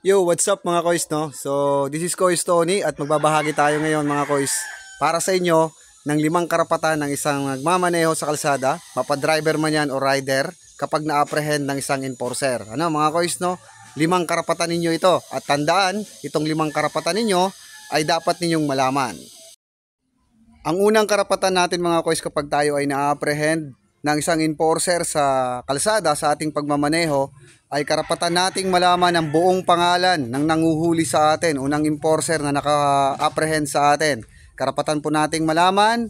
Yo, what's up mga kois, no? So, this is Kois Tony at magbabahagi tayo ngayon mga kois para sa inyo ng 5 karapatan ng isang nagmamaneho sa kalsada, mapadriver man yan o rider, kapag na-apprehend ng isang enforcer. Ano mga kois, no? 5 karapatan ninyo ito at tandaan, itong 5 karapatan ninyo ay dapat ninyong malaman. Ang unang karapatan natin mga kois kapag tayo ay na-apprehend ng isang enforcer sa kalsada sa ating pagmamaneho ay karapatan nating malaman ang buong pangalan ng nanguhuli sa atin o ng enforcer na naka-apprehend sa atin. Karapatan po nating malaman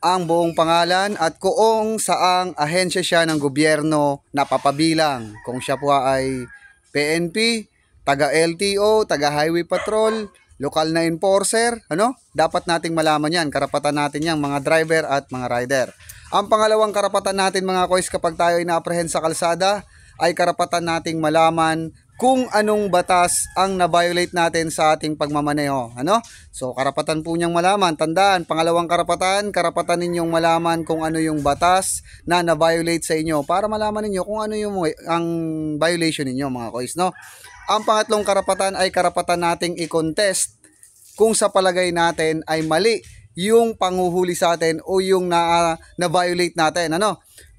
ang buong pangalan at kung saang ahensya siya ng gobyerno na papabilang. Kung siya po ay PNP, taga-LTO, taga-Highway Patrol, lokal na enforcer, dapat nating malaman yan. Karapatan natin yan mga driver at mga rider. Ang pangalawang karapatan natin mga kois kapag tayo ay na-apprehend sa kalsada ay karapatan nating malaman kung anong batas ang na-violate natin sa ating pagmamaneho. So karapatan po niyang malaman. Tandaan, pangalawang karapatan ninyong malaman kung ano yung batas na na-violate sa inyo para malaman ninyo kung ano yung ang violation ninyo mga kois, no? Ang pangatlong karapatan ay karapatan nating i-contest kung sa palagay natin ay mali yung panguhuli sa atin o yung na-violate natin.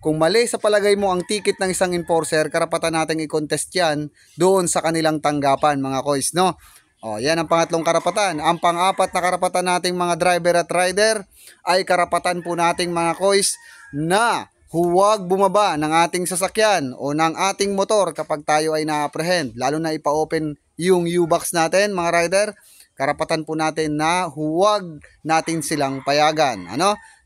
Kung mali sa palagay mo ang ticket ng isang enforcer, karapatan nating i-contest yan doon sa kanilang tanggapan mga kois, no? Yan ang pangatlong karapatan. Ang pang-apat na karapatan nating mga driver at rider ay karapatan po nating mga kois na huwag bumaba ng ating sasakyan o ng ating motor kapag tayo ay na-apprehend. Lalo na ipa-open yung U-box natin mga rider. Karapatan po natin na huwag natin silang payagan.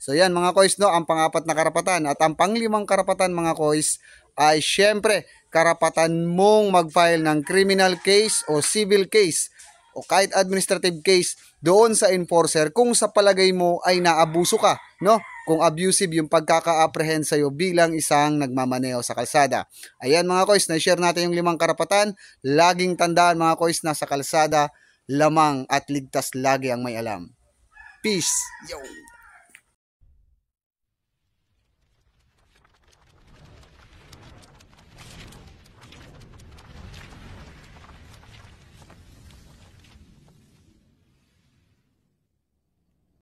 So yan mga kois, no, ang pang-apat na karapatan. At ang pang-5 karapatan mga kois ay syempre karapatan mong mag-file ng criminal case o civil case o kahit administrative case doon sa enforcer kung sa palagay mo ay naabuso ka, no? Kung abusive yung pagkaka-apprehend sa'yo bilang isang nagmamaneho sa kalsada. Ayan mga kois, na-share natin yung 5 karapatan. Laging tandaan mga kois, na sa kalsada lamang at ligtas lagi ang may alam. Peace! Yo!